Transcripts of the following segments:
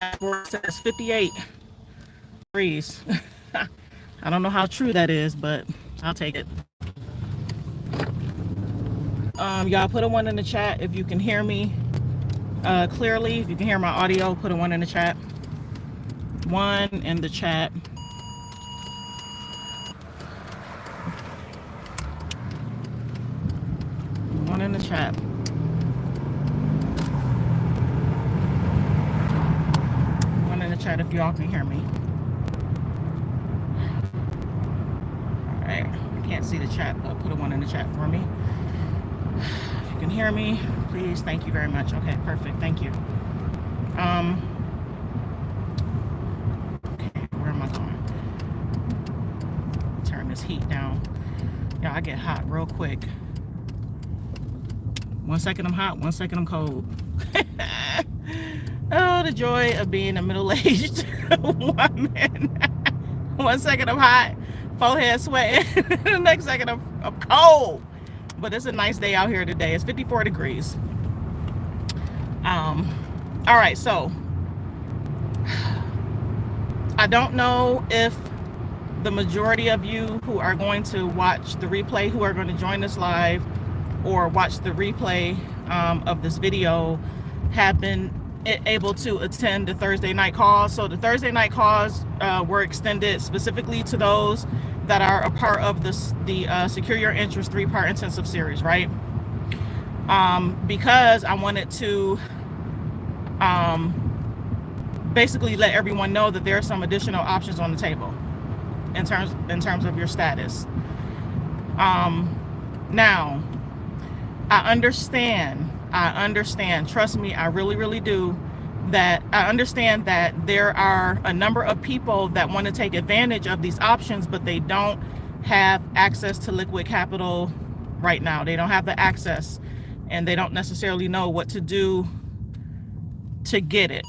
dashboard says 58 degrees. I don't know how true that is, but I'll take it. Y'all put a 1 in the chat if you can hear me clearly. If you can hear my audio, put a 1 in the chat. 1 in the chat. One in the chat. One in the chat if y'all can hear me. Alright. I can't see the chat, but put a 1 in the chat for me. If you can hear me, please. Thank you very much. Okay, perfect. Thank you. Okay, where am I going? Turn this heat down. Yeah, I get hot real quick. 1 second I'm hot, 1 second I'm cold. Oh, the joy of being a middle-aged woman. 1 second I'm hot, forehead sweating. The next second I'm cold. But it's a nice day out here today. It's 54 degrees. All right, so I don't know if the majority of you who are going to watch the replay, who are going to join us live or watch the replay of this video, have been able to attend the Thursday night calls. So the Thursday night calls were extended specifically to those that are a part of the Secure Your Interest 3-part intensive series, right? Because I wanted to basically let everyone know that there are some additional options on the table in terms of your status. Now, I understand, trust me, I really do, that I understand that there are a number of people that want to take advantage of these options, but they don't have access to liquid capital right now. They don't have the access, and they don't necessarily know what to do to get it,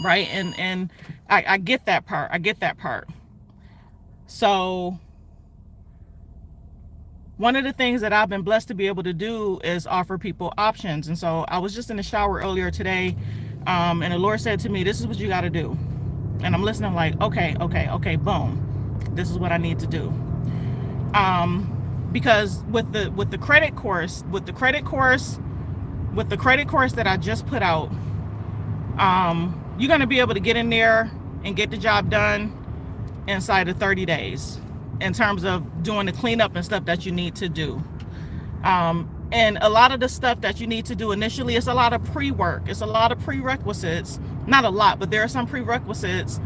right? And I get that part. So one of the things that I've been blessed to be able to do is offer people options. And so I was just in the shower earlier today, and the Lord said to me, this is what you got to do. And I'm listening like, okay, boom. This is what I need to do. Because with the credit course that I just put out, you're going to be able to get in there and get the job done inside of 30 days. In terms of doing the cleanup and stuff that you need to do. And a lot of the stuff that you need to do initially, it's a lot of pre-work. It's a lot of prerequisites. Not a lot, but there are some prerequisites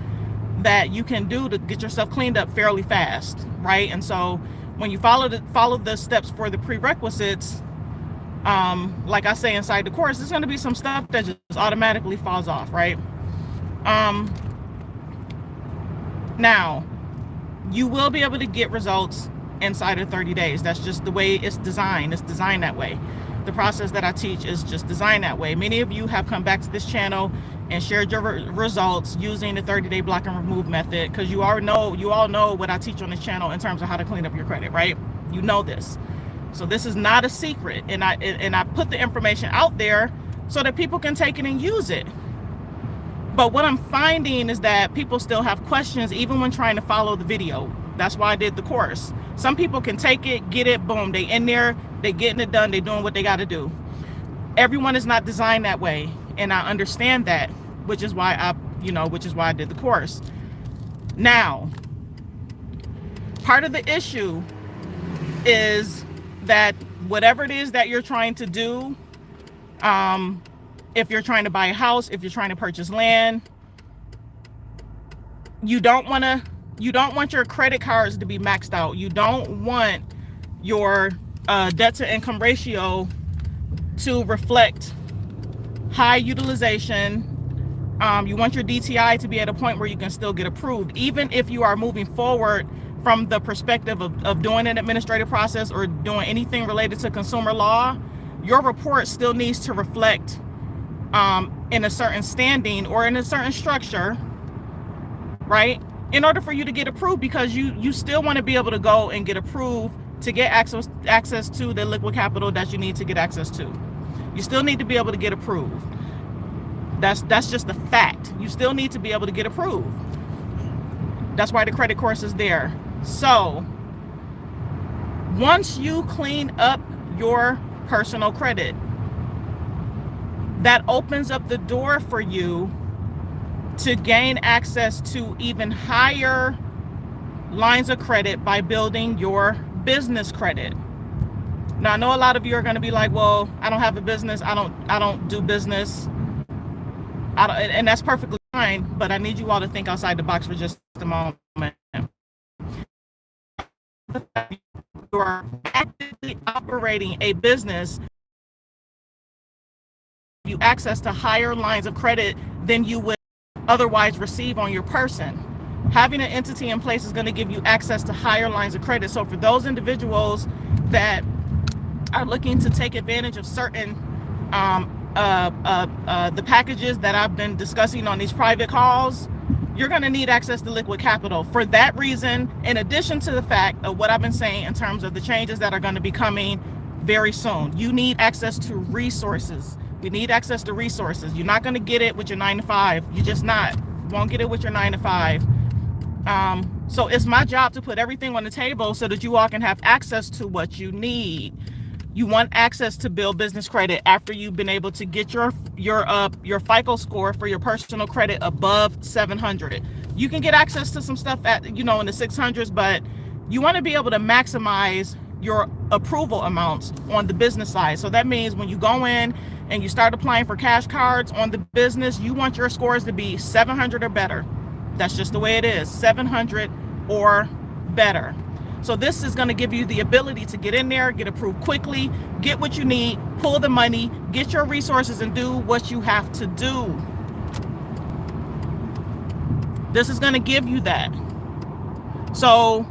that you can do to get yourself cleaned up fairly fast, right? And so when you follow the steps for the prerequisites, like I say inside the course, there's going to be some stuff that just automatically falls off, right? Now, you will be able to get results inside of 30 days. That's just the way it's designed. It's designed that way. The process that I teach is just designed that way. Many of you have come back to this channel and shared your results using the 30-day block and remove method, because you all know what I teach on this channel in terms of how to clean up your credit, right? You know this. So this is not a secret, and I put the information out there so that people can take it and use it. But what I'm finding is that people still have questions even when trying to follow the video. That's why I did the course. Some people can take it, get it, boom, they in there, they getting it done, they doing what they got to do. Everyone is not designed that way, and I understand that, which is why I did the course. Now, part of the issue is that whatever it is that you're trying to do, if you're trying to buy a house, if you're trying to purchase land, you don't want your credit cards to be maxed out. You don't want your debt to income ratio to reflect high utilization. You want your DTI to be at a point where you can still get approved, even if you are moving forward from the perspective of doing an administrative process or doing anything related to consumer law. Your report still needs to reflect in a certain standing or in a certain structure, right? In order for you to get approved, because you still want to be able to go and get approved to get access to the liquid capital that you need to get access to. You still need to be able to get approved. That's just a fact. You still need to be able to get approved. That's why the credit course is there. So once you clean up your personal credit, that opens up the door for you to gain access to even higher lines of credit by building your business credit. Now, I know a lot of you are going to be like, well, I don't have a business. I don't do business. And that's perfectly fine, but I need you all to think outside the box for just a moment. You are actively operating a business, you access to higher lines of credit than you would otherwise receive on your person. Having an entity in place is going to give you access to higher lines of credit. So for those individuals that are looking to take advantage of certain the packages that I've been discussing on these private calls, you're going to need access to liquid capital. For that reason, in addition to the fact of what I've been saying in terms of the changes that are going to be coming very soon, you need access to resources. You need access to resources. You're not going to get it with your 9-to-5. You're just not. You won't get it with your 9-to-5. So it's my job to put everything on the table so that you all can have access to what you need. You want access to build business credit after you've been able to get your FICO score for your personal credit above 700. You can get access to some stuff at, in the 600s, but you want to be able to maximize your approval amounts on the business side. So that means when you go in and you start applying for cash cards on the business, you want your scores to be 700 or better. That's just the way it is, 700 or better. So this is going to give you the ability to get in there, get approved quickly, get what you need, pull the money, get your resources, and do what you have to do. This is going to give you that. So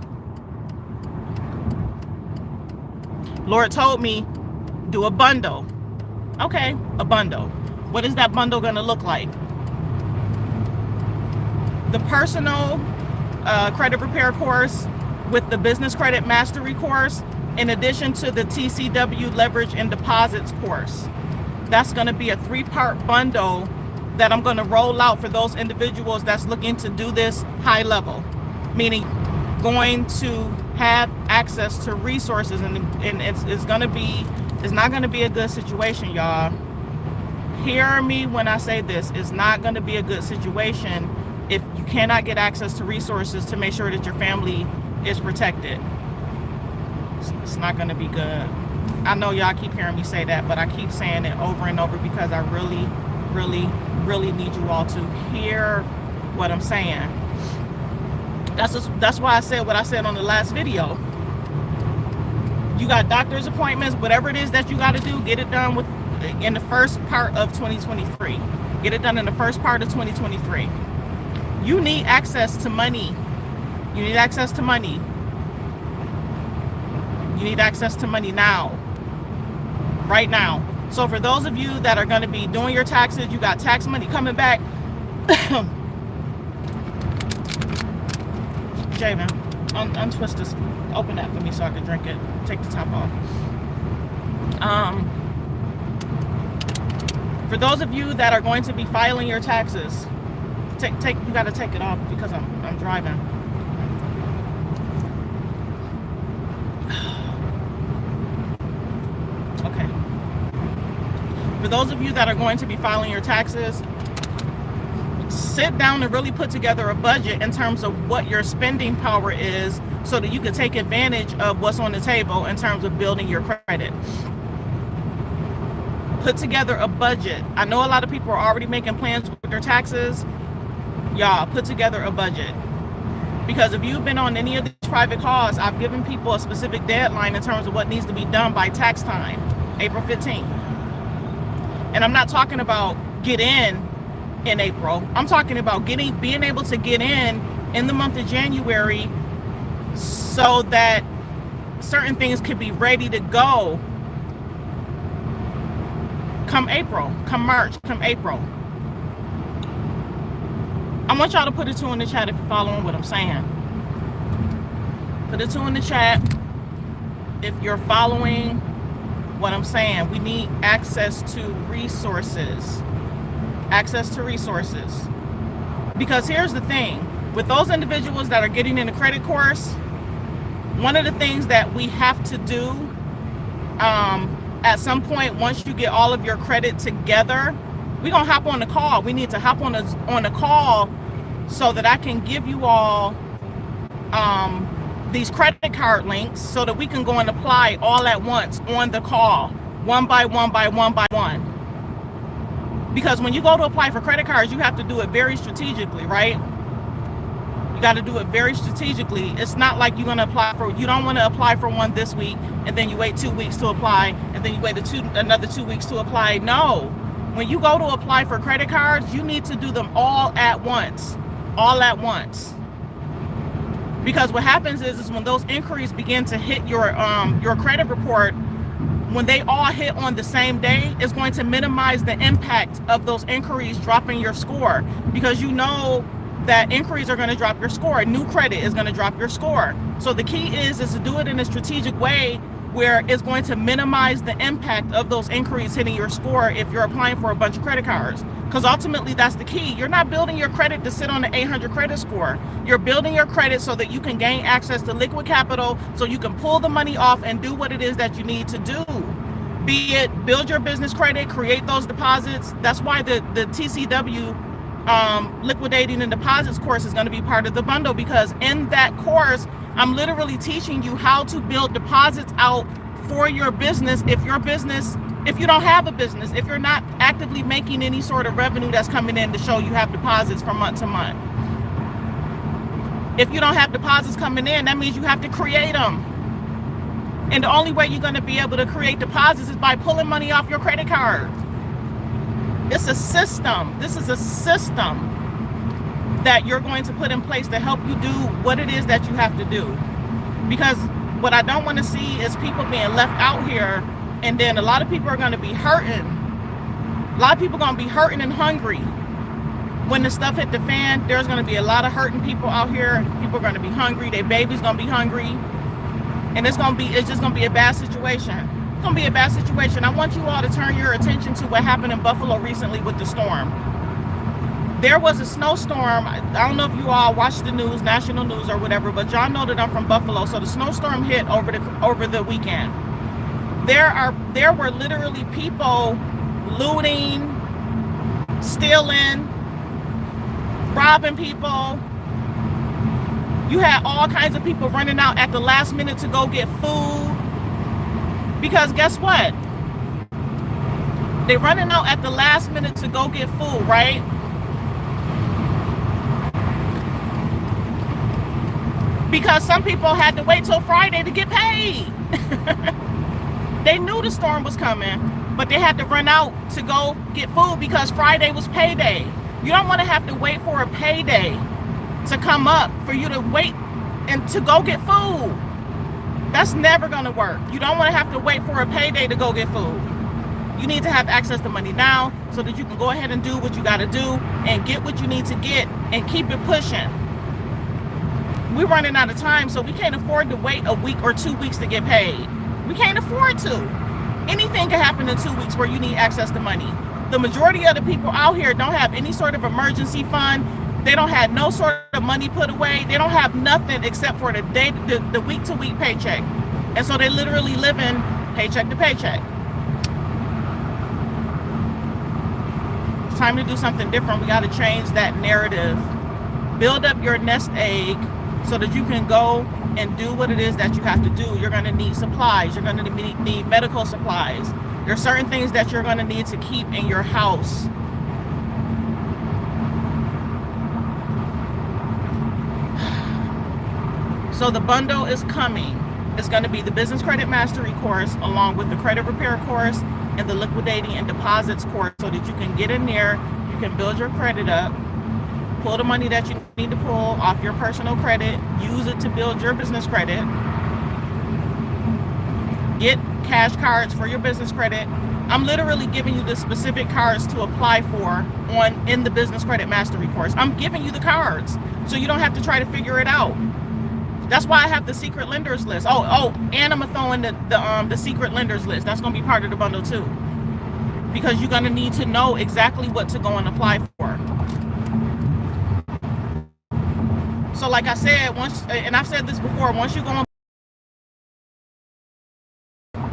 Lord told me, do a bundle. Okay, a bundle. What is that bundle going to look like? The personal credit repair course with the business credit mastery course, in addition to the TCW leverage and deposits course. That's going to be a 3-part bundle that I'm going to roll out for those individuals that's looking to do this high level, meaning going to have access to resources, and it's going to be, it's not going to be a good situation, y'all. Hear me when I say this. It's not going to be a good situation if you cannot get access to resources to make sure that your family is protected. It's not going to be good. I know y'all keep hearing me say that, but I keep saying it over and over because I really, really, really need you all to hear what I'm saying. That's why I said what I said on the last video. You got doctor's appointments, whatever it is that you got to do, get it done in the first part of 2023. Get it done in the first part of 2023. You need access to money. You need access to money. You need access to money now. Right now. So for those of you that are going to be doing your taxes, you got tax money coming back. Javen, untwist this. Open that for me so I can drink it. Take the top off. For those of you that are going to be filing your taxes, you got to take it off because I'm driving. Okay. For those of you that are going to be filing your taxes, sit down and really put together a budget in terms of what your spending power is so that you can take advantage of what's on the table in terms of building your credit. Put together a budget. I know a lot of people are already making plans with their taxes. Y'all, put together a budget. Because if you've been on any of these private calls, I've given people a specific deadline in terms of what needs to be done by tax time, April 15th. And I'm not talking about get in April. I'm talking about being able to get in the month of January so that certain things could be ready to go come April, come March, come April. I want y'all to put a 2 in the chat if you're following what I'm saying. Put a 2 in the chat if you're following what I'm saying. We need access to resources. access to resources. Because here's the thing, with those individuals that are getting in the credit course, one of the things that we have to do at some point, once you get all of your credit together, we're gonna hop on the call. We need to hop on the call so that I can give you all these credit card links so that we can go and apply all at once on the call, one by one by one by one. Because when you go to apply for credit cards, you have to do it very strategically, right? You got to do it very strategically. It's not like you're going to apply for, you don't want to apply for one this week and then you wait 2 weeks to apply and then you wait another 2 weeks to apply. No, when you go to apply for credit cards, you need to do them all at once, Because what happens is when those inquiries begin to hit your credit report, when they all hit on the same day, it's going to minimize the impact of those inquiries dropping your score, because you know that inquiries are going to drop your score. New credit is going to drop your score. So the key is to do it in a strategic way where it's going to minimize the impact of those inquiries hitting your score if you're applying for a bunch of credit cards. Because ultimately that's the key. You're not building your credit to sit on an 800 credit score. You're building your credit so that you can gain access to liquid capital, so you can pull the money off and do what it is that you need to do. Be it build your business credit, create those deposits. That's why the TCW liquidating and deposits course is going to be part of the bundle, because in that course I'm literally teaching you how to build deposits out for your business. If you don't have a business, if you're not actively making any sort of revenue that's coming in to show you have deposits from month to month. If you don't have deposits coming in, that means you have to create them. And the only way you're going to be able to create deposits is by pulling money off your credit card. It's a system. This is a system that you're going to put in place to help you do what it is that you have to do. Because what I don't want to see is people being left out here, and then a lot of people are going to be hurting. A lot of people are going to be hurting and hungry. When the stuff hit the fan, there's going to be a lot of hurting people out here. People are going to be hungry. Their baby's going to be hungry. And it's just going to be a bad situation. It's going to be a bad situation. I want you all to turn your attention to what happened in Buffalo recently with the storm. There was a snowstorm. I don't know if you all watch the news, national news or whatever, but y'all know that I'm from Buffalo. So the snowstorm hit over the weekend. There were literally people looting, stealing, robbing people. You had all kinds of people running out at the last minute to go get food. Because guess what? They're running out at the last minute to go get food, right? Because some people had to wait till Friday to get paid. They knew the storm was coming, but they had to run out to go get food because Friday was payday. You don't want to have to wait for a payday to come up for you to wait and to go get food. That's never going to work. You don't want to have to wait for a payday to go get food. You need to have access to money now so that you can go ahead and do what you got to do and get what you need to get and keep it pushing. We're running out of time, so we can't afford to wait a week or 2 weeks to get paid. We can't afford to. Anything can happen in 2 weeks where you need access to money. The majority of the people out here don't have any sort of emergency fund. They don't have no sort of money put away. They don't have nothing except for the week-to-week paycheck. And so they literally live in paycheck to paycheck. It's time to do something different. We got to change that narrative. Build up your nest egg so that you can go and do what it is that you have to do. You're going to need supplies. You're going to need medical supplies. There are certain things that you're going to need to keep in your house. So the bundle is coming. It's going to be the Business Credit Mastery course along with the Credit Repair course and the Liquidating and Deposits course so that you can get in there, you can build your credit up, pull the money that you need to pull off your personal credit, use it to build your business credit, get cash cards for your business credit. I'm literally giving you the specific cards to apply for in the Business Credit Mastery course. I'm giving you the cards so you don't have to try to figure it out. That's why I have the secret lenders list. And I'm gonna throw in the secret lenders list. That's gonna be part of the bundle too. because you're going to need to know exactly what to go and apply for. So like I said, once, and I've said this before, once you go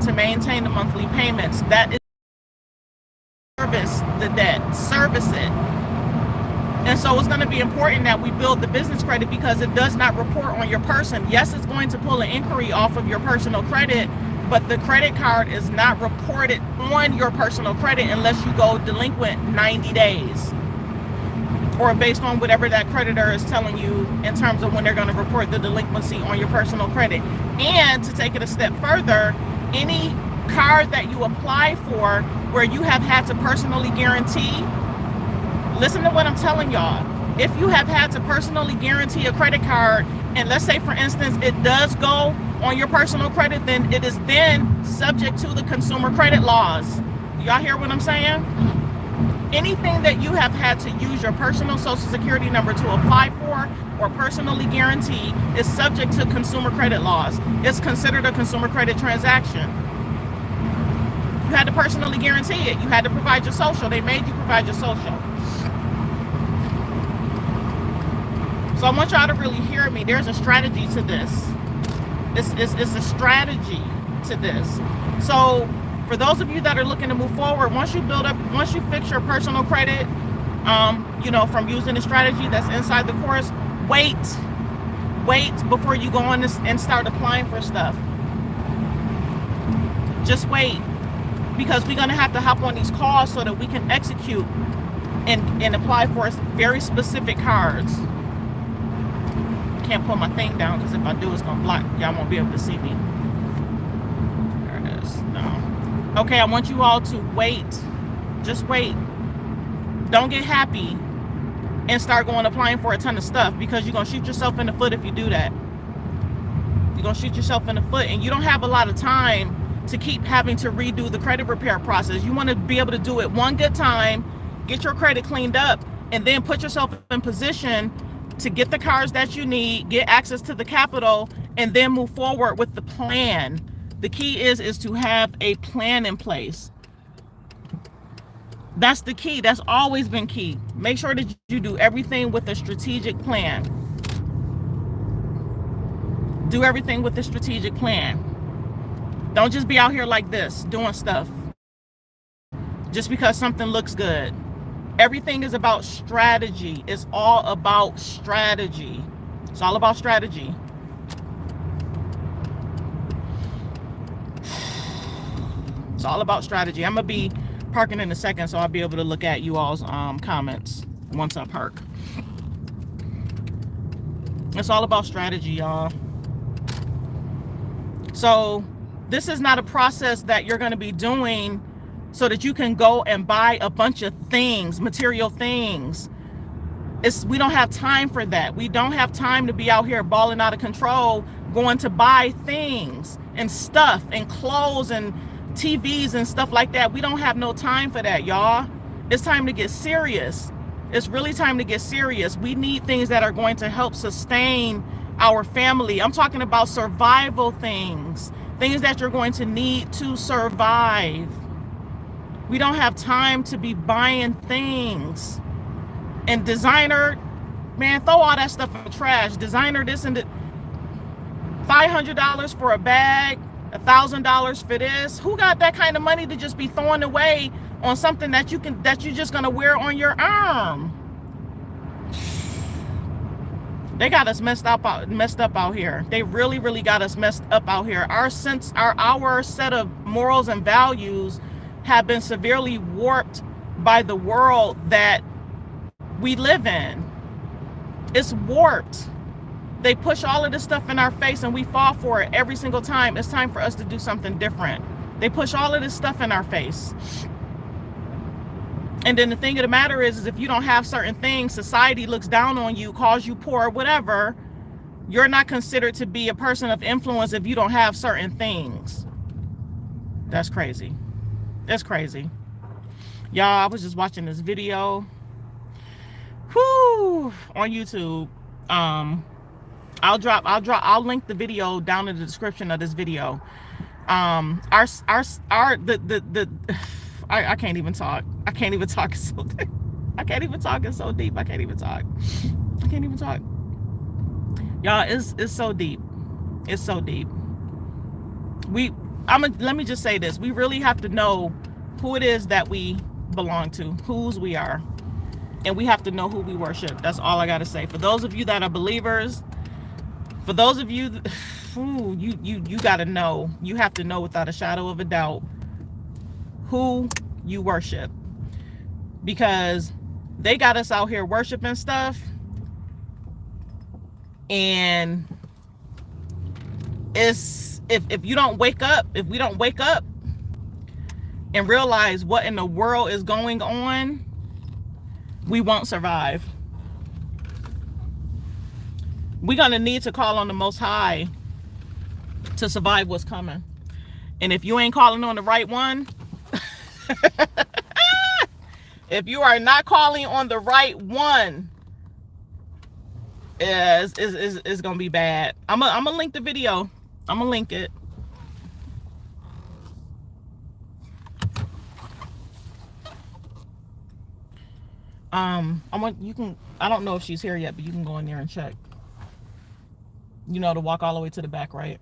to maintain the monthly payments, that is service the debt, service it. And so it's going to be important that we build the business credit, because it does not report on your person. Yes, it's going to pull an inquiry off of your personal credit, but the credit card is not reported on your personal credit unless you go delinquent 90 days. Or based on whatever that creditor is telling you in terms of when they're going to report the delinquency on your personal credit. And to take it a step further, any card that you apply for where you have had to personally guarantee, listen to what I'm telling y'all. If you have had to personally guarantee a credit card, and let's say for instance it does go on your personal credit, then it is then subject to the consumer credit laws. Y'all hear what I'm saying? Anything that you have had to use your personal social security number to apply for or personally guarantee is subject to consumer credit laws. It's considered a consumer credit transaction. You had to personally guarantee it. You had to provide your social. They made you provide your social. So I want y'all to really hear me. There's a strategy to this. It's a strategy to this. So for those of you that are looking to move forward, once you fix your personal credit, from using the strategy that's inside the course, wait before you go on this and start applying for stuff. Just wait, because we're going to have to hop on these calls so that we can execute and apply for very specific cards. Can't put my thing down because if I do, it's going to block. Y'all won't be able to see me. There it is. No. Okay, I want you all to wait. Just wait. Don't get happy and start going applying for a ton of stuff, because you're going to shoot yourself in the foot if you do that. You're going to shoot yourself in the foot, and you don't have a lot of time to keep having to redo the credit repair process. You want to be able to do it one good time, get your credit cleaned up, and then put yourself in position to get the cards that you need, get access to the capital, and then move forward with the plan. The key is to have a plan in place. That's the key. That's always been key. Make sure that you do everything with a strategic plan. Do everything with a strategic plan. Don't just be out here like this, doing stuff just because something looks good. Everything is about strategy. It's all about strategy. It's all about strategy. It's all about strategy. I'm going to be parking in a second, so I'll be able to look at you all's comments once I park. It's all about strategy, y'all. So this is not a process that you're going to be doing so that you can go and buy a bunch of things, material things. We don't have time for that. We don't have time to be out here balling out of control, going to buy things and stuff and clothes and TVs and stuff like that. We don't have no time for that, y'all. It's time to get serious. It's really time to get serious. We need things that are going to help sustain our family. I'm talking about survival things, things that you're going to need to survive. We don't have time to be buying things. And designer, man, throw all that stuff in the trash. Designer this and that. $500 for a bag, $1,000 for this. Who got that kind of money to just be throwing away on something that you're just gonna wear on your arm? They got us messed up out here. They really got us messed up out here. Our set of morals and values have been severely warped by the world that we live in. It's warped. They push all of this stuff in our face and we fall for it every single time. It's time for us to do something different. They push all of this stuff in our face. And then the thing of the matter is if you don't have certain things, society looks down on you, calls you poor, whatever. You're not considered to be a person of influence if you don't have certain things. That's crazy. That's crazy. Y'all, I was just watching this video on YouTube. I'll link the video down in the description of this video. I can't even talk. I can't even talk. I can't even talk. It's so deep. I can't even talk. I can't even talk. Y'all, it's so deep. It's so deep. Let me just say this. We really have to know who it is that we belong to, whose we are. And we have to know who we worship. That's all I got to say. For those of you that are believers, for those of you, you got to know. You have to know without a shadow of a doubt who you worship. Because they got us out here worshiping stuff. And it's, if you don't wake up, if we don't wake up and realize what in the world is going on, we won't survive. We're going to need to call on the Most High to survive what's coming. And if you ain't calling on the right one, if you are not calling on the right one, it's going to be bad. I'm going to link the video. I'm going to link it. I don't know if she's here yet, but you can go in there and check. You know, to walk all the way to the back, right?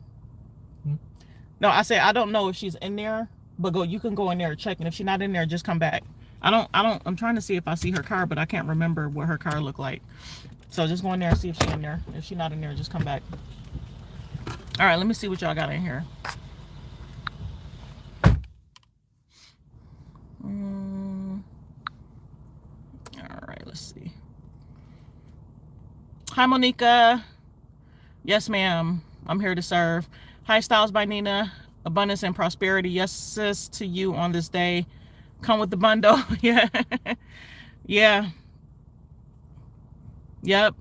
No, I said I don't know if she's in there, but you can go in there and check, and if she's not in there, just come back. I'm trying to see if I see her car, but I can't remember what her car looked like. So just go in there and see if she's in there. If she's not in there, just come back. All right, let me see what y'all got in here. All right, let's see. Hi, Monica. Yes, ma'am. I'm here to serve. Hi, Styles by Nina. Abundance and prosperity. Yes, sis, to you on this day. Come with the bundle. Yeah. Yeah. Yep.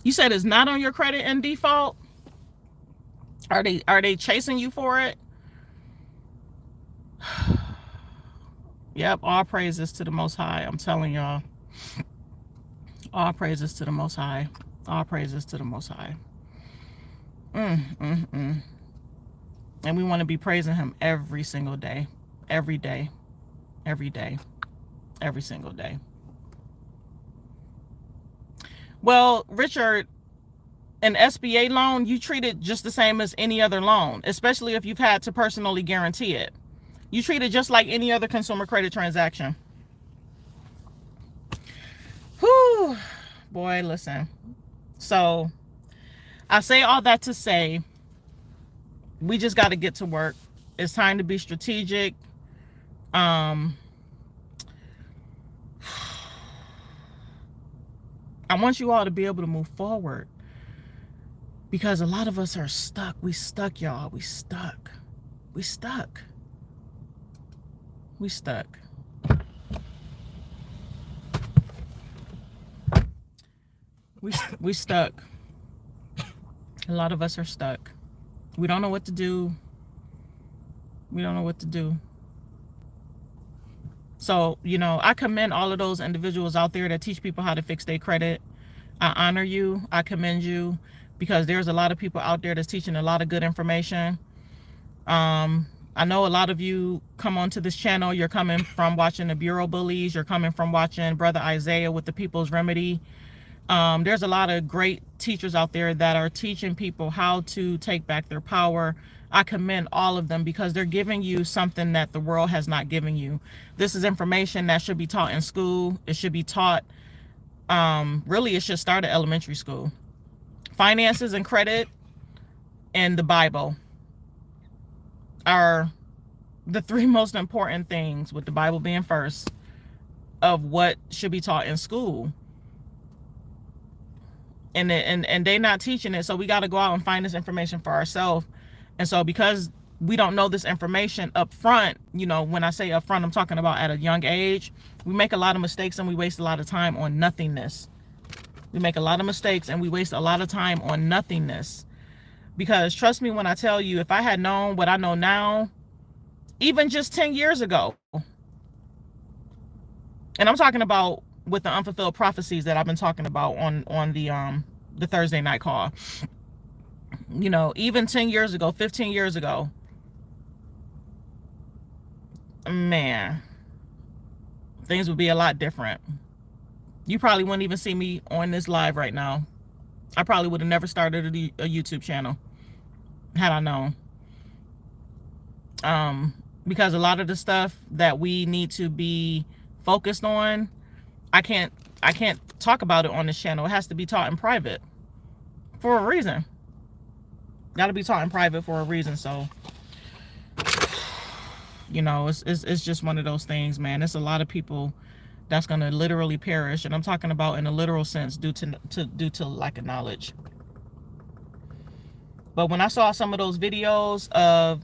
You said it's not on your credit in default? Are they chasing you for it? Yep. All praises to the Most High. I'm telling y'all. All praises to the Most High. All praises to the Most High. And we want to be praising him every single day. Every day. Every day. Every single day. Well, Richard, an SBA loan, you treat it just the same as any other loan, especially if you've had to personally guarantee it. You treat it just like any other consumer credit transaction. Whew. Boy, listen. So I say all that to say, we just got to get to work. It's time to be strategic. I want you all to be able to move forward, because a lot of us are stuck. We stuck, y'all. We stuck. We stuck. We stuck. We stuck. A lot of us are stuck. We don't know what to do. We don't know what to do. So, you know, I commend all of those individuals out there that teach people how to fix their credit. I honor you. I commend you, because there's a lot of people out there that's teaching a lot of good information. I know a lot of you come onto this channel. You're coming from watching the Bureau Bullies. You're coming from watching Brother Isaiah with the People's Remedy. There's a lot of great teachers out there that are teaching people how to take back their power. I commend all of them, because they're giving you something that the world has not given you. This is information that should be taught in school. It should be taught, really, it should start at elementary school. Finances and credit and the Bible are the three most important things, with the Bible being first, of what should be taught in school. And they're not teaching it, so we got to go out and find this information for ourselves. And so because we don't know this information up front, you know, when I say up front, I'm talking about at a young age, we make a lot of mistakes and we waste a lot of time on nothingness. We make a lot of mistakes and we waste a lot of time on nothingness. Because trust me when I tell you, if I had known what I know now, even just 10 years ago, and I'm talking about with the unfulfilled prophecies that I've been talking about on the Thursday night call, you know, even 10 years ago, 15 years ago, man, things would be a lot different. You probably wouldn't even see me on this live right now. I probably would have never started a YouTube channel had I known. Because a lot of the stuff that we need to be focused on, I can't talk about it on this channel. It has to be taught in private for a reason. Got to be taught in private for a reason. So, you know, it's just one of those things, man. It's a lot of people that's gonna literally perish, and I'm talking about in a literal sense due to lack of knowledge. But when I saw some of those videos of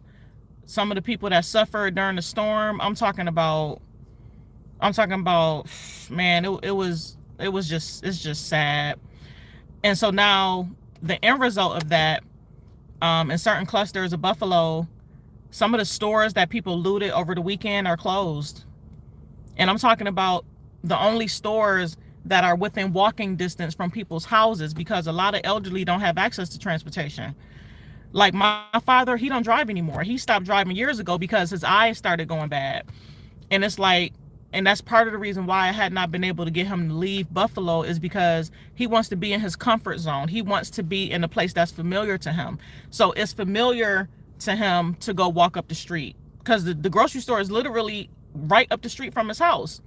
some of the people that suffered during the storm, I'm talking about, man, it's just sad. And so now the end result of that, in certain clusters of Buffalo, some of the stores that people looted over the weekend are closed. And I'm talking about the only stores that are within walking distance from people's houses, because a lot of elderly don't have access to transportation. Like my father, he don't drive anymore. He stopped driving years ago because his eyes started going bad. And it's like, and that's part of the reason why I had not been able to get him to leave Buffalo, is because he wants to be in his comfort zone. He wants to be in a place that's familiar to him. So it's familiar to him to go walk up the street, because the grocery store is literally right up the street from his house.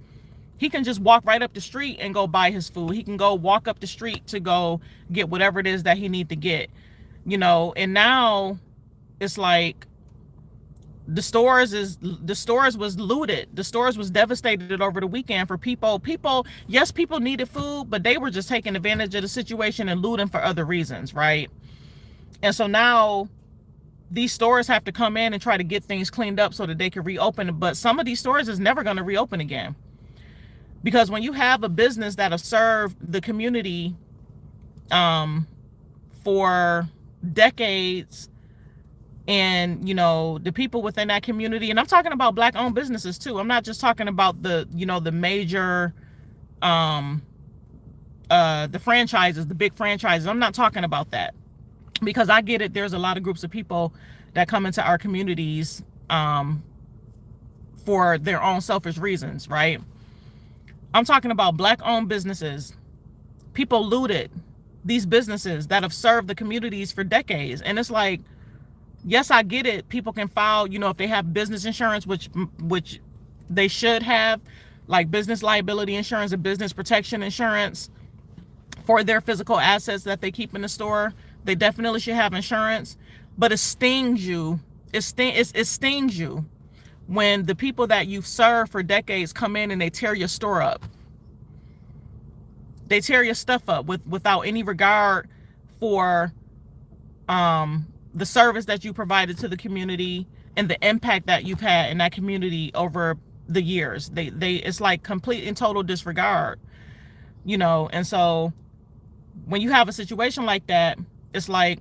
He can just walk right up the street and go buy his food. He can go walk up the street to go get whatever it is that he needs to get, you know. And now it's like the stores was looted. The stores was devastated over the weekend for people. Yes, people needed food, but they were just taking advantage of the situation and looting for other reasons, right? And so now these stores have to come in and try to get things cleaned up so that they can reopen. But some of these stores is never going to reopen again. Because when you have a business that has served the community for decades, and, you know, the people within that community, and I'm talking about Black owned businesses too. I'm not just talking about the, you know, the major, the franchises, the big franchises. I'm not talking about that, because I get it. There's a lot of groups of people that come into our communities for their own selfish reasons, right? I'm talking about Black owned businesses. People looted these businesses that have served the communities for decades. And it's like, yes, I get it. People can file, you know, if they have business insurance, which they should have, like business liability insurance and business protection insurance for their physical assets that they keep in the store. They definitely should have insurance. But it stings you. It stings you when the people that you've served for decades come in and they tear your store up. They tear your stuff up without any regard for the service that you provided to the community and the impact that you've had in that community over the years. It's like complete and total disregard, you know. And so when you have a situation like that, it's like,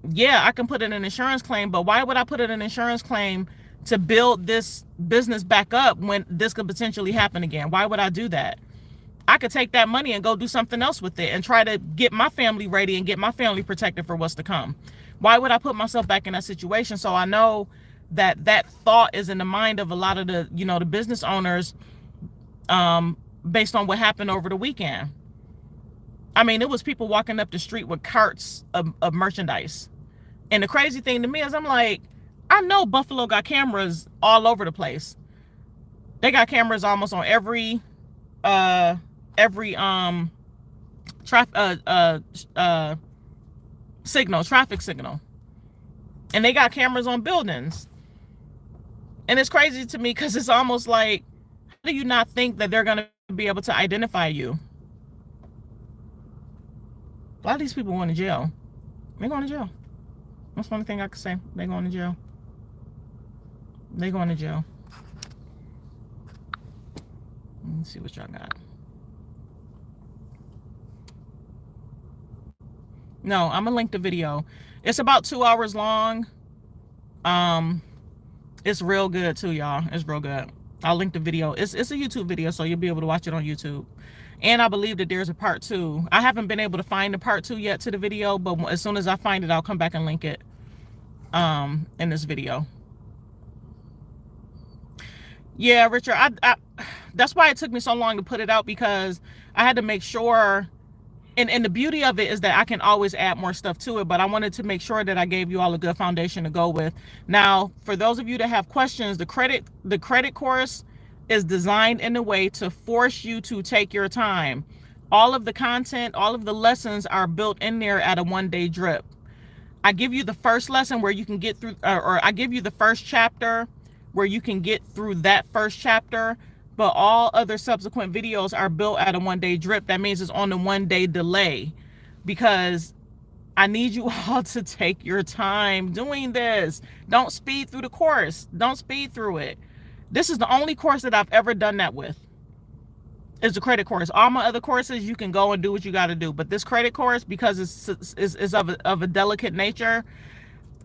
yeah, I can put in an insurance claim, but why would I put in an insurance claim to build this business back up when this could potentially happen again? Why would I do that? I could take that money and go do something else with it and try to get my family ready and get my family protected for what's to come. Why would I put myself back in that situation? So I know that that thought is in the mind of a lot of the, you know, the business owners, based on what happened over the weekend. I mean, it was people walking up the street with carts of merchandise. And the crazy thing to me is, I'm like, I know Buffalo got cameras all over the place. They got cameras almost on every traffic signal. And they got cameras on buildings. And it's crazy to me because it's almost like, how do you not think that they're going to be able to identify you? A lot of these people going to jail. They're going to jail. That's one thing I could say. They're going to jail. They're going to jail. Let's see what y'all got. No, I'm gonna link the video. It's about 2 hours long. It's real good too, y'all. It's real good. I'll link the video. It's a YouTube video, so you'll be able to watch it on YouTube. And I believe that there's a part 2. I haven't been able to find the part 2 yet to the video, but as soon as I find it, I'll come back and link it in this video. Yeah, Richard, that's why it took me so long to put it out, because I had to make sure, and the beauty of it is that I can always add more stuff to it, but I wanted to make sure that I gave you all a good foundation to go with. Now, for those of you that have questions, the credit course is designed in a way to force you to take your time. All of the content, all of the lessons are built in there at a 1-day drip. I give you the first lesson where you can get through, or I give you the first chapter where you can get through that first chapter, but all other subsequent videos are built at a 1-day drip. That means it's on a 1-day delay, because I need you all to take your time doing this. Don't speed through the course. Don't speed through it. This is the only course that I've ever done that with. It's the credit course. All my other courses, you can go and do what you got to do. But this credit course, because it's of a delicate nature,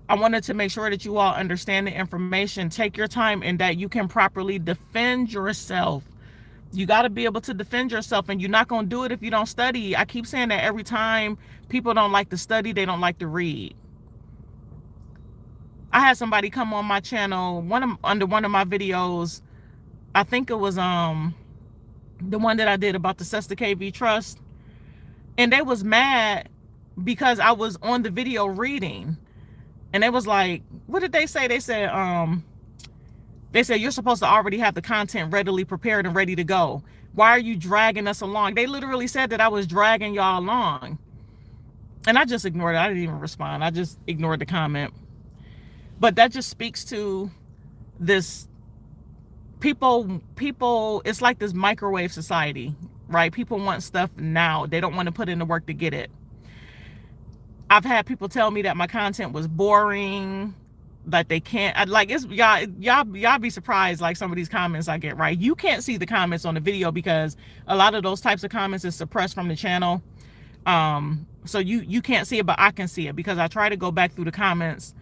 I wanted to make sure that you all understand the information. Take your time, and that you can properly defend yourself. You got to be able to defend yourself, and you're not going to do it if you don't study. I keep saying that every time. People don't like to study. They don't like to read. I had somebody come on my channel, under one of my videos. I think it was the one that I did about the Sesta KV Trust, and they was mad because I was on the video reading, and they was like, what did they say? They said you're supposed to already have the content readily prepared and ready to go. Why are you dragging us along? They literally said that I was dragging y'all along, and I just ignored it. I didn't even respond. I just ignored the comment. But that just speaks to this people, it's like this microwave society, right? People want stuff now. They don't want to put in the work to get it. I've had people tell me that my content was boring, that they can't, like, it's y'all be surprised, like some of these comments I get, right? You can't see the comments on the video because a lot of those types of comments is suppressed from the channel. So you can't see it, but I can see it, because I try to go back through the comments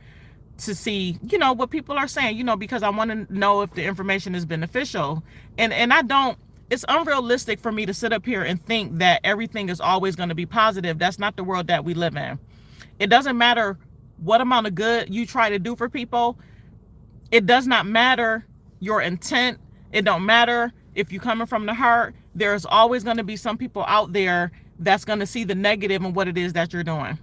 to see, what people are saying, because I want to know if the information is beneficial. And I don't, it's unrealistic for me to sit up here and think that everything is always going to be positive. That's not the world that we live in. It doesn't matter what amount of good you try to do for people. It does not matter your intent. It don't matter if you're coming from the heart. There's always going to be some people out there that's going to see the negative in what it is that you're doing.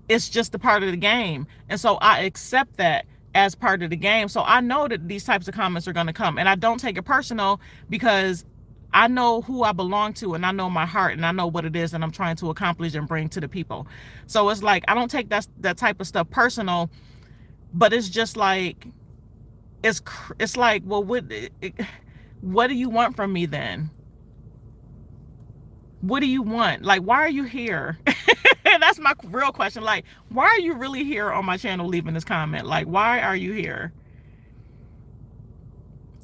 It's just a part of the game. And so I accept that as part of the game. So I know that these types of comments are going to come, and I don't take it personal, because I know who I belong to, and I know my heart, and I know what it is that I'm trying to accomplish and bring to the people. So it's like, I don't take that type of stuff personal, but it's just like, it's like, well, what do you want from me then? What do you want? Like, why are you here? That's my real question. Like, why are you really here on my channel leaving this comment? Like, why are you here?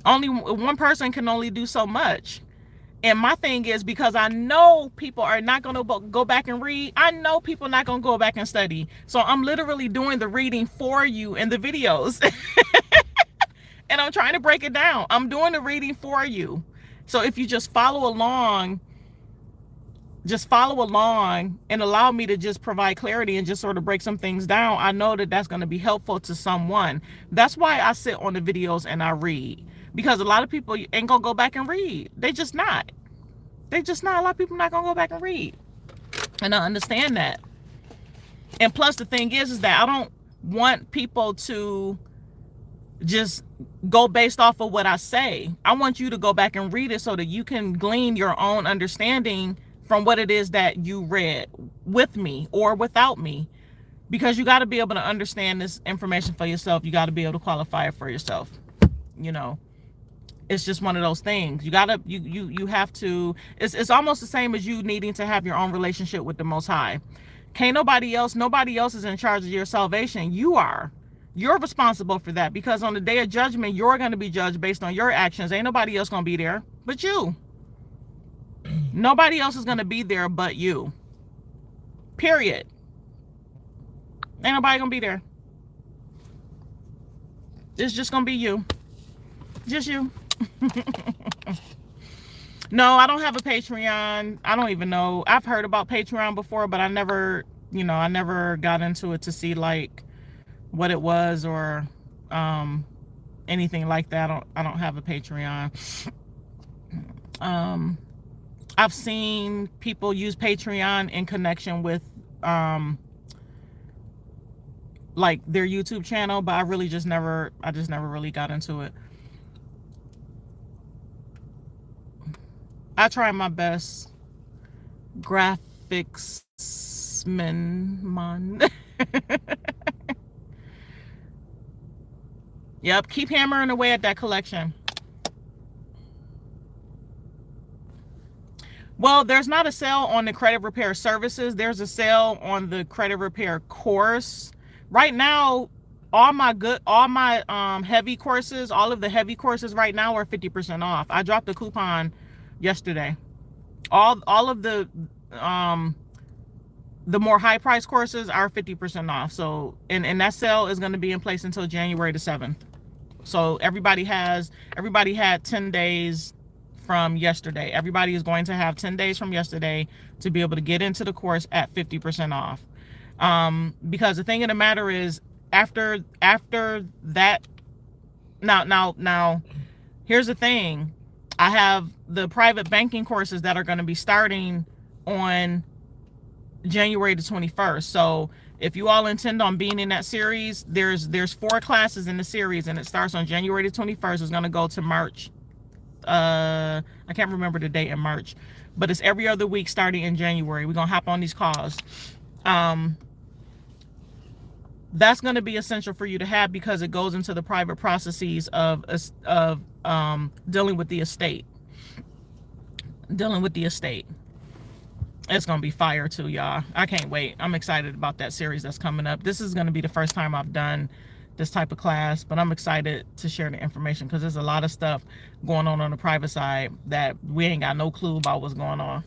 Only one person can only do so much. And my thing is, because I know people are not going to go back and read. I know people are not going to go back and study. So I'm literally doing the reading for you in the videos. And I'm trying to break it down. I'm doing the reading for you. So if you just follow along and allow me to just provide clarity and just sort of break some things down, I know that that's going to be helpful to someone. That's why I sit on the videos and I read, because a lot of people ain't gonna go back and read. They just not. A lot of people not gonna go back and read, and I understand that. And plus, the thing is that I don't want people to just go based off of what I say. I want you to go back and read it so that you can glean your own understanding from what it is that you read, with me or without me, because you got to be able to understand this information for yourself. You got to be able to qualify it for yourself. It's just one of those things. You gotta, you have to, it's almost the same as you needing to have your own relationship with the Most High. Nobody else is in charge of your salvation. You are. You're responsible for that, because on the day of judgment, you're going to be judged based on your actions. Ain't nobody else going to be there but you. Nobody else is going to be there but you. Period. Ain't nobody going to be there. It's just going to be you. Just you. No, I don't have a Patreon. I don't even know. I've heard about Patreon before, but I never got into it to see like what it was or anything like that. I don't have a Patreon. I've seen people use Patreon in connection with like their YouTube channel, but I just never really got into it. I try my best. Graphics man. Yep, keep hammering away at that collection. Well, there's not a sale on the credit repair services. There's a sale on the credit repair course. Right now, all my heavy courses, all of the heavy courses right now are 50% off. I dropped a coupon yesterday. All of the more high price courses are 50% off. So, and that sale is going to be in place until January the 7th. So everybody had 10 days from yesterday. Everybody is going to have 10 days from yesterday to be able to get into the course at 50% off. Because the thing of the matter is, after that, now, here's the thing. I have the private banking courses that are going to be starting on January the 21st. So if you all intend on being in that series, there's 4 classes in the series, and it starts on January the 21st. It's going to go to March. I can't remember the date in March, but it's every other week starting in January. We're going to hop on these calls. That's going to be essential for you to have, because it goes into the private processes of dealing with the estate. It's going to be fire too, y'all. I can't wait. I'm excited about that series that's coming up. This is going to be the first time I've done this type of class, but I'm excited to share the information, because there's a lot of stuff going on the private side that we ain't got no clue about what's going on.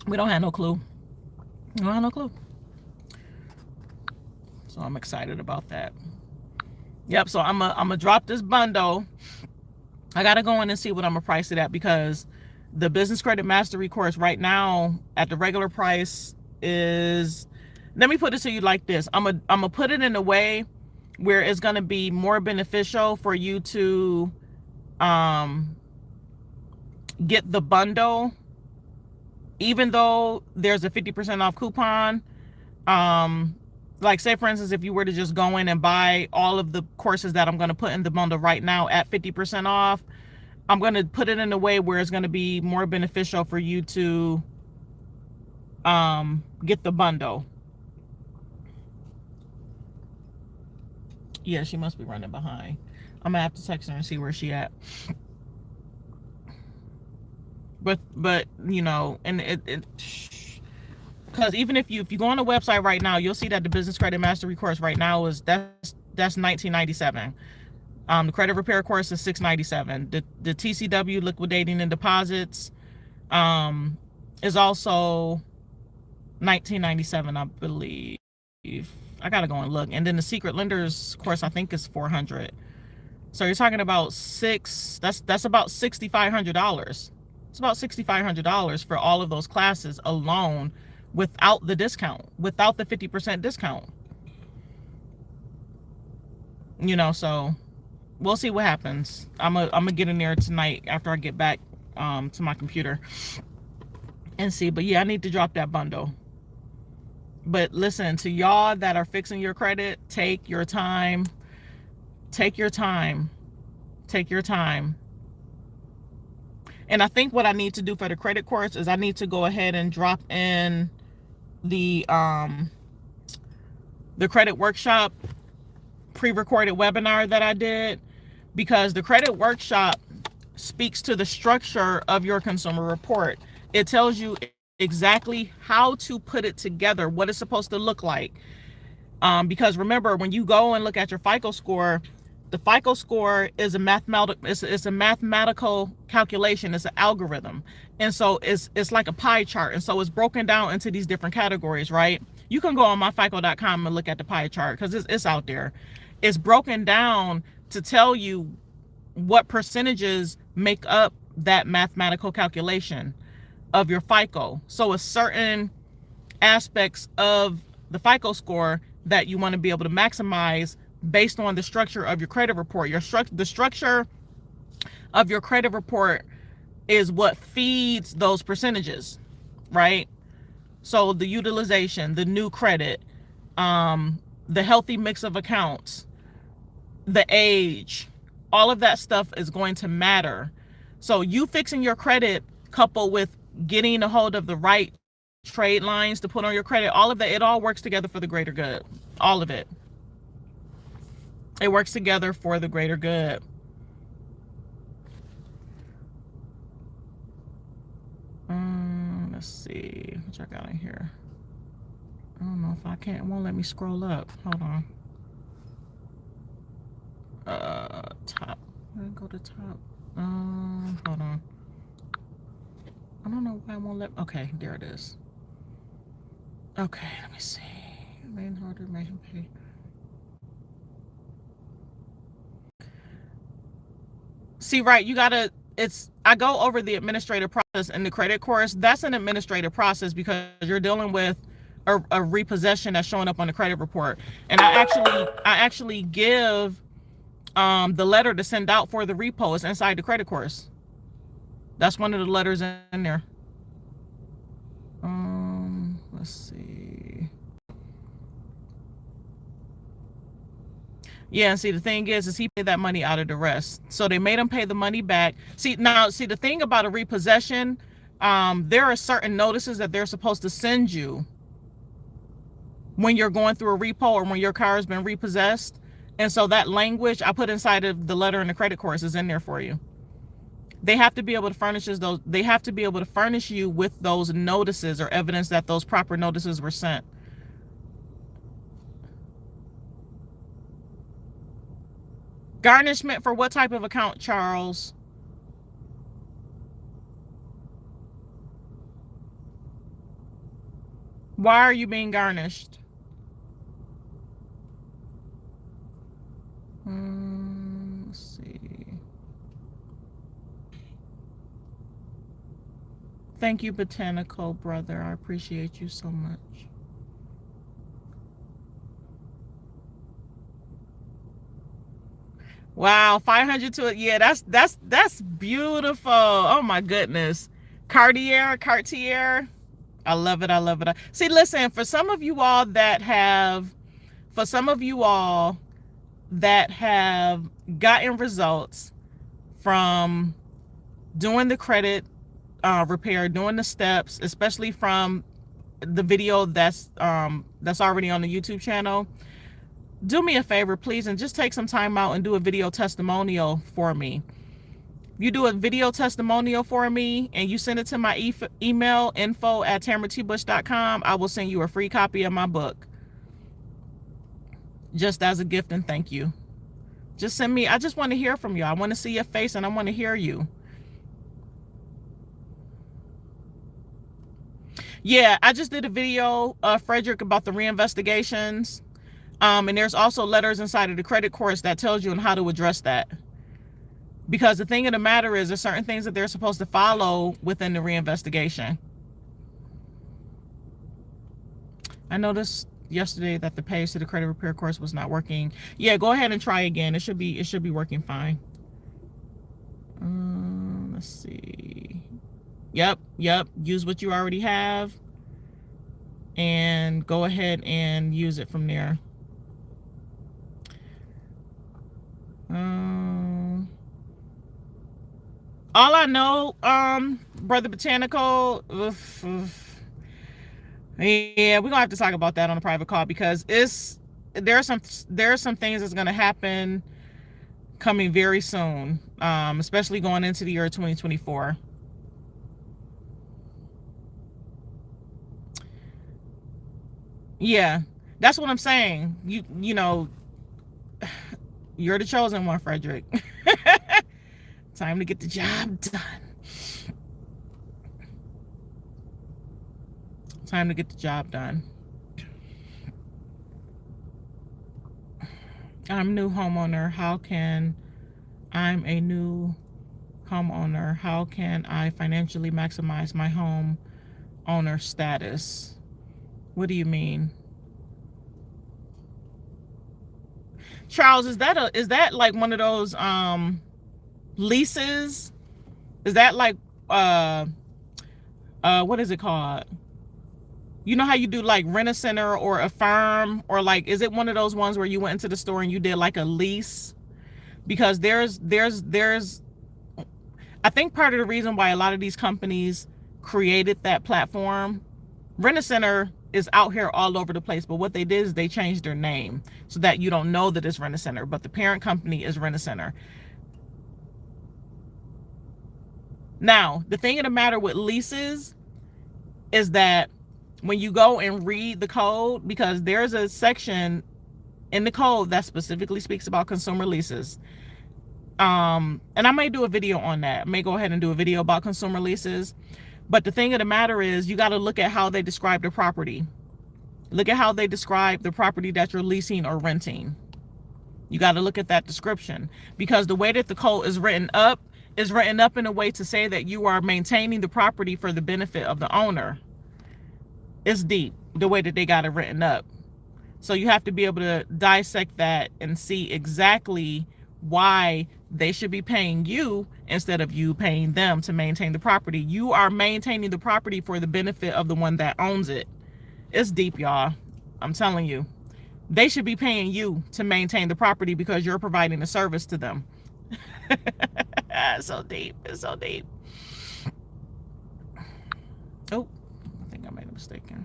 We don't have no clue. So I'm excited about that. Yep, so I'm gonna drop this bundle. I gotta go in and see what I'm gonna price it at, because the business credit mastery course right now at the regular price is, let me put it to you like this. I'm gonna put it in a way where it's gonna be more beneficial for you to get the bundle, even though there's a 50% off coupon. Like, say for instance, if you were to just go in and buy all of the courses that I'm going to put in the bundle right now at 50% off, I'm going to put it in a way where it's going to be more beneficial for you to get the bundle. Yeah, she must be running behind. I'm gonna have to text her and see where she at. But you know, and it because even if you go on the website right now, you'll see that the business credit mastery course right now is that's $19.97. The credit repair course is $6.97. The TCW, liquidating and deposits, is also $19.97, I believe. I gotta go and look. And then the secret lenders course, I think, is $400. So you're talking about that's about $6,500. It's about $6,500 for all of those classes alone, without the discount, without the 50% discount. You know, so we'll see what happens. I'm gonna get in there tonight after I get back to my computer and see. But yeah, I need to drop that bundle. But listen, to y'all that are fixing your credit, take your time. Take your time. Take your time. And I think what I need to do for the credit course is I need to go ahead and drop in the credit workshop pre-recorded webinar that I did, because the credit workshop speaks to the structure of your consumer report. It tells you exactly how to put it together, what it's supposed to look like. Because remember, when you go and look at your FICO score, the FICO score is a mathematical calculation. It's an algorithm. And so it's like a pie chart. And so it's broken down into these different categories, right? You can go on myfico.com and look at the pie chart, because it's out there. It's broken down to tell you what percentages make up that mathematical calculation of your FICO. So it's certain aspects of the FICO score that you want to be able to maximize based on the structure of your credit report. The structure of your credit report is what feeds those percentages, right? So the utilization, the new credit, the healthy mix of accounts, the age, all of that stuff is going to matter. So you fixing your credit coupled with getting a hold of the right trade lines to put on your credit, all of that, it all works together for the greater good. All of it. It works together for the greater good. Let's see what I got in here. I don't know if I can't. It won't let me scroll up. Hold on. Top. Let me go to top. Hold on. I don't know why it won't let. Okay, there it is. Okay, let me see. Main order, main pay. See, right, you gotta. I go over the administrative process in the credit course. That's an administrative process because you're dealing with a repossession that's showing up on the credit report. And I actually give the letter to send out for the repo is inside the credit course. That's one of the letters in there. Let's see. Yeah, and see, the thing is he paid that money out of the rest. So they made him pay the money back. See, the thing about a repossession, there are certain notices that they're supposed to send you when you're going through a repo or when your car has been repossessed. And so that language I put inside of the letter in the credit course is in there for you. They have to be able to furnish those. They have to be able to furnish you with those notices or evidence that those proper notices were sent. Garnishment for what type of account, Charles? Why are you being garnished? Let's see. Thank you, Botanical Brother. I appreciate you so much. Wow, 500 to it. Yeah, that's beautiful. Oh my goodness. Cartier. I love it. I love it. See, listen, for some of you all that have gotten results from doing the credit repair, doing the steps, especially from the video that's already on the YouTube channel, do me a favor, please, and just take some time out and do a video testimonial for me. You do a video testimonial for me and you send it to my email, info@tamratbush.com. I will send you a free copy of my book just as a gift and thank you. Just send me. I just want to hear from you. I want to see your face and I want to hear you. Yeah, I just did a video, Frederick, about the reinvestigations. And there's also letters inside of the credit course that tells you on how to address that. Because the thing of the matter is there's certain things that they're supposed to follow within the reinvestigation. I noticed yesterday that the page to the credit repair course was not working. Yeah, go ahead and try again. It should be working fine. Let's see. Yep. Use what you already have and go ahead and use it from there. All I know, Brother Botanical, yeah, we're gonna have to talk about that on a private call because there are some things that's gonna happen coming very soon, especially going into the year 2024. Yeah, that's what I'm saying. You know, you're the chosen one, Frederick. Time to get the job done. Time to get the job done. I'm a new homeowner. I'm a new homeowner. How can I financially maximize my home owner status? What do you mean? Charles, is that like one of those leases? Is that like what is it called? You know how you do like Rent-A-Center or Affirm, or like, is it one of those ones where you went into the store and you did like a lease? Because there's I think part of the reason why a lot of these companies created that platform, Rent-A-Center is out here all over the place, but what they did is they changed their name so that you don't know that it's Rent-A-Center, but the parent company is Rent-A-Center. Now, the thing of the matter with leases is that when you go and read the code, because there's a section in the code that specifically speaks about consumer leases. And I may do a video on that. I may go ahead and do a video about consumer leases. But the thing of the matter is, you got to look at how they describe the property. Look at how they describe the property that you're leasing or renting. You got to look at that description, because the way that the code is written up in a way to say that you are maintaining the property for the benefit of the owner. It's deep, the way that they got it written up. So you have to be able to dissect that and see exactly why they should be paying you instead of you paying them to maintain the property. You are maintaining the property for the benefit of the one that owns it. It's deep, y'all. I'm telling you. They should be paying you to maintain the property because you're providing a service to them. It's so deep. It's so deep. Oh, I think I made a mistake here.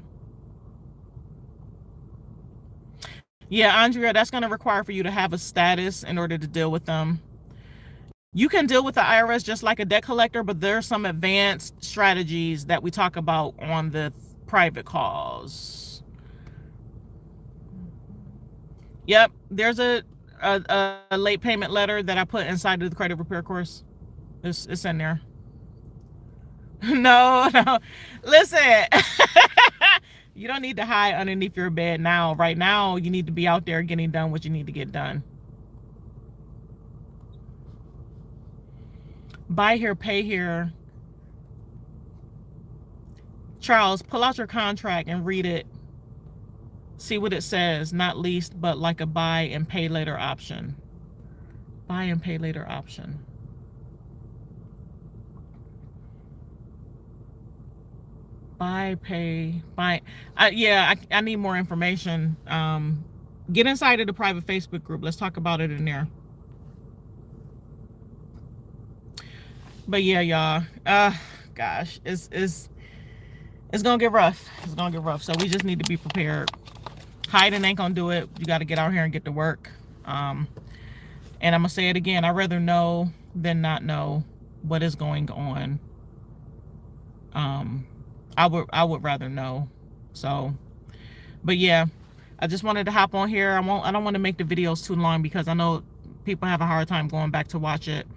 Yeah, Andrea, that's going to require for you to have a status in order to deal with them. You can deal with the IRS just like a debt collector, but there are some advanced strategies that we talk about on the private calls. Yep, there's a late payment letter that I put inside of the credit repair course. It's in there. No. Listen. You don't need to hide underneath your bed now. Right now, you need to be out there getting done what you need to get done. Buy here, pay here. Charles, pull out your contract and read it. See what it says. Not leased, but like a buy and pay later option. Buy and pay later option. Buy, pay, buy. Yeah, I need more information. Get inside of the private Facebook group. Let's talk about it in there. But yeah, y'all. Gosh, it's gonna get rough. It's gonna get rough. So we just need to be prepared. Hiding ain't gonna do it. You got to get out here and get to work. And I'm gonna say it again. I'd rather know than not know what is going on. I would rather know. So, but yeah, I just wanted to hop on here. I don't want to make the videos too long because I know people have a hard time going back to watch it.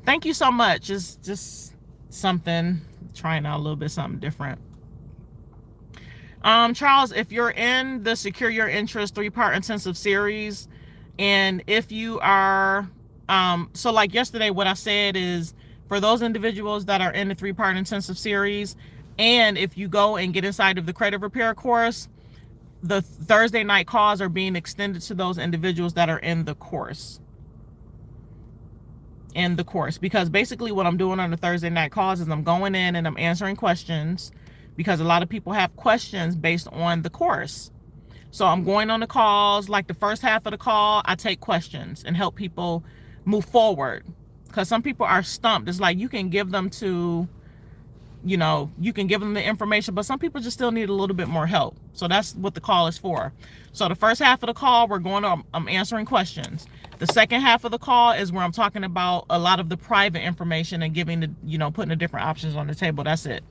Thank you so much. It's just something, trying out a little bit something different. Charles, if you're in the Secure Your Interest 3-part intensive series, and if you are, so like yesterday, what I said is for those individuals that are in the 3-part intensive series, and if you go and get inside of the credit repair course, the Thursday night calls are being extended to those individuals that are in the course. Because basically what I'm doing on the Thursday night calls is I'm going in and I'm answering questions, because a lot of people have questions based on the course. So I'm going on the calls, like the first half of the call, I take questions and help people move forward. Because some people are stumped. It's like you can give them to, you know, you can give them the information, but some people just still need a little bit more help. So that's what the call is for. So the first half of the call, I'm answering questions. The second half of the call is where I'm talking about a lot of the private information and giving the, you know, putting the different options on the table. That's it.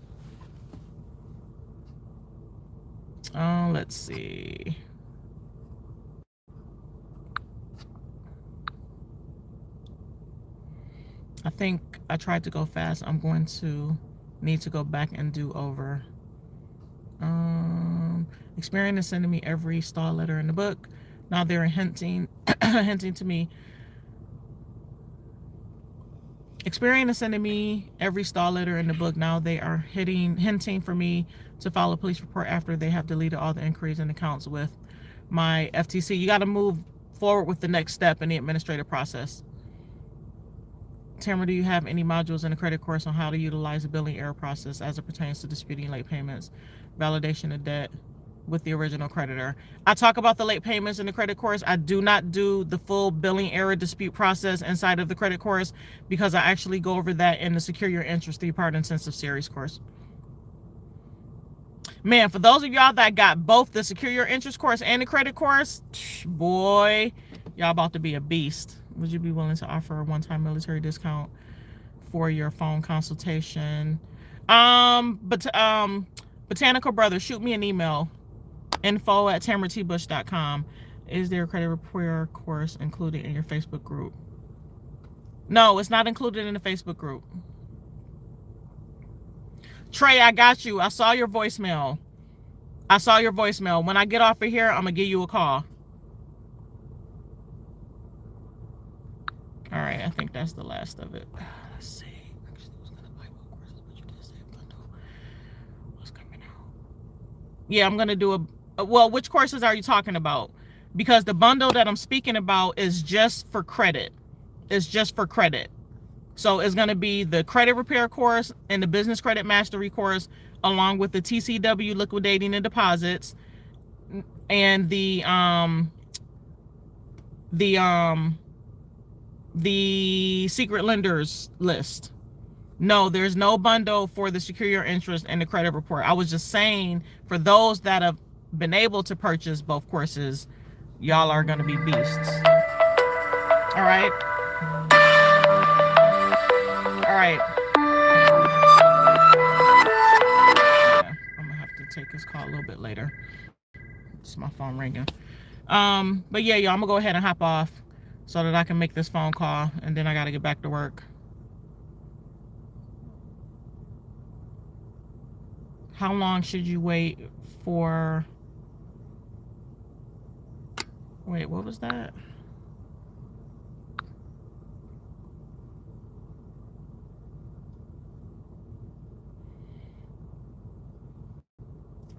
Let's see. I think I tried to go fast. I'm going to need to go back and do over. Experian is sending me every stall letter in the book. Now they're hinting to me. Experian is sending me every stall letter in the book. Now they are hinting for me to file a police report after they have deleted all the inquiries and accounts with my FTC. You got to move forward with the next step in the administrative process. Tamara, do you have any modules in the credit course on how to utilize the billing error process as it pertains to disputing late payments, validation of debt with the original creditor? I talk about the late payments in the credit course. I do not do the full billing error dispute process inside of the credit course because I actually go over that in the Secure Your Interest 3-part intensive series course. Man, for those of y'all that got both the Secure Your Interest course and the credit course, boy, y'all about to be a beast. Would you be willing to offer a one-time military discount for your phone consultation? Botanical Brother, shoot me an email. info@tameratbush.com. Is there a credit repair course included in your Facebook group? No, it's not included in the Facebook group. Trey, I got you. I saw your voicemail. When I get off of here, I'm going to give you a call. All right, I think that's the last of it. Let's see. Actually, I was going to buy more courses, but you did say bundle. What's coming out? Yeah, I'm going to do well, which courses are you talking about? Because the bundle that I'm speaking about is just for credit. It's just for credit. So it's going to be the credit repair course and the business credit mastery course, along with the TCW liquidating the deposits and the secret lenders list. No, there's no bundle for the Secure Your Interest and the credit report. I was just saying, for those that have been able to purchase both courses, y'all are going to be beasts. All right. Yeah, I'm gonna have to take this call a little bit later. It's my phone ringing. But yeah, y'all, I'm gonna go ahead and hop off so that I can make this phone call, and then I gotta get back to work. How long should you wait for? Wait, what was that?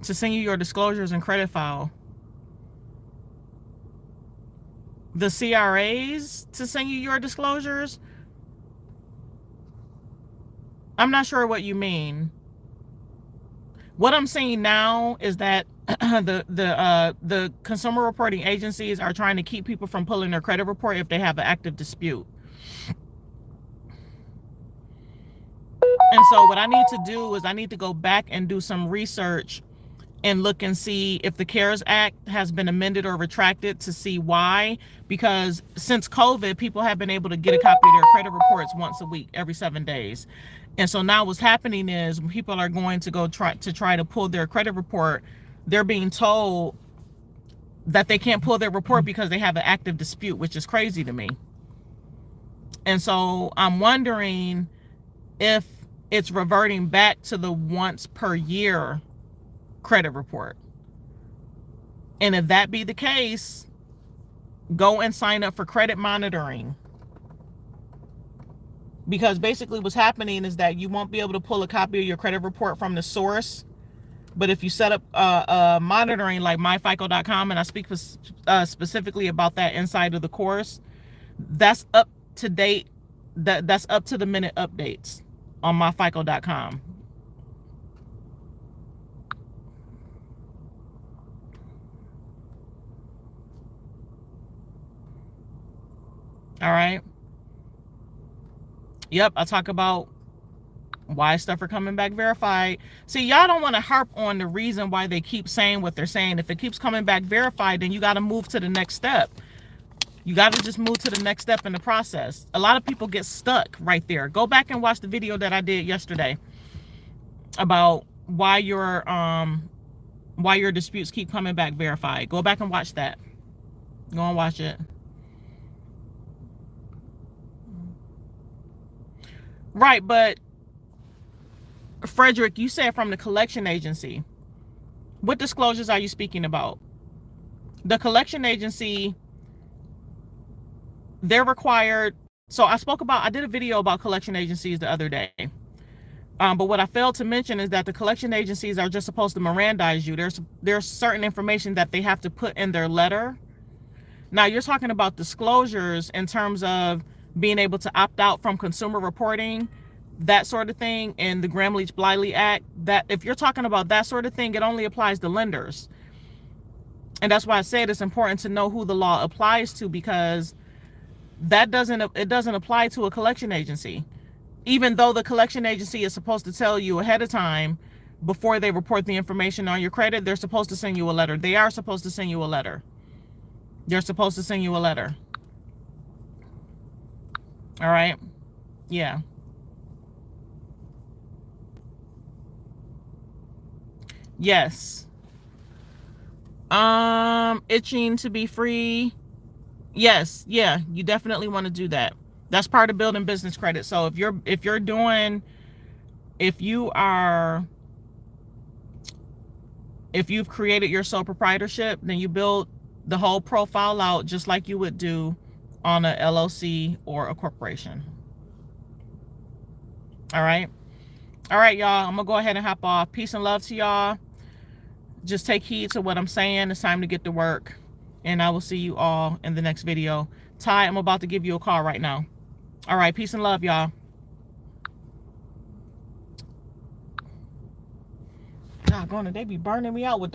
To send you your disclosures and credit file. The CRAs to send you your disclosures? I'm not sure what you mean. What I'm saying now is that the consumer reporting agencies are trying to keep people from pulling their credit report if they have an active dispute. And so what I need to do is I need to go back and do some research and look and see if the CARES Act has been amended or retracted, to see why. Because since COVID, people have been able to get a copy of their credit reports once a week, every 7 days. And so now what's happening is when people are going to go try to pull their credit report, they're being told that they can't pull their report because they have an active dispute, which is crazy to me. And so I'm wondering if it's reverting back to the once per year credit report. And if that be the case, go and sign up for credit monitoring. Because basically what's happening is that you won't be able to pull a copy of your credit report from the source. But if you set up monitoring like myfico.com, and I speak specifically about that inside of the course, that's up to date. That's up to the minute updates on myfico.com. All right. Yep, I talk about why stuff are coming back verified. See, y'all don't want to harp on the reason why they keep saying what they're saying. If it keeps coming back verified, then you got to move to the next step. You got to just move to the next step in the process. A lot of people get stuck right there. Go back and watch the video that I did yesterday about why your disputes keep coming back verified. Go back and watch that. Go and watch it. Right, but Frederick, you said from the collection agency. What disclosures are you speaking about? The collection agency, they're required. So I did a video about collection agencies the other day. But what I failed to mention is that the collection agencies are just supposed to Mirandize you. There's certain information that they have to put in their letter. Now you're talking about disclosures in terms of being able to opt out from consumer reporting, that sort of thing, in the Gramm-Leach-Bliley Act. That if you're talking about that sort of thing, it only applies to lenders. And that's why I said it's important to know who the law applies to, because it doesn't apply to a collection agency. Even though the collection agency is supposed to tell you ahead of time before they report the information on your credit, they're supposed to send you a letter. They are supposed to send you a letter. They're supposed to send you a letter. All right? Yeah. Yes. Itching to be free. Yes. Yeah, you definitely want to do that. That's part of building business credit. So if you've created your sole proprietorship, then you build the whole profile out just like you would do on a LLC or a corporation. All right, y'all, I'm gonna go ahead and hop off. Peace and love to y'all. Just take heed to what I'm saying. It's time to get to work, and I will see you all in the next video. Ty, I'm about to give you a call right now. All right, peace and love, y'all. Doggone it, they be burning me out with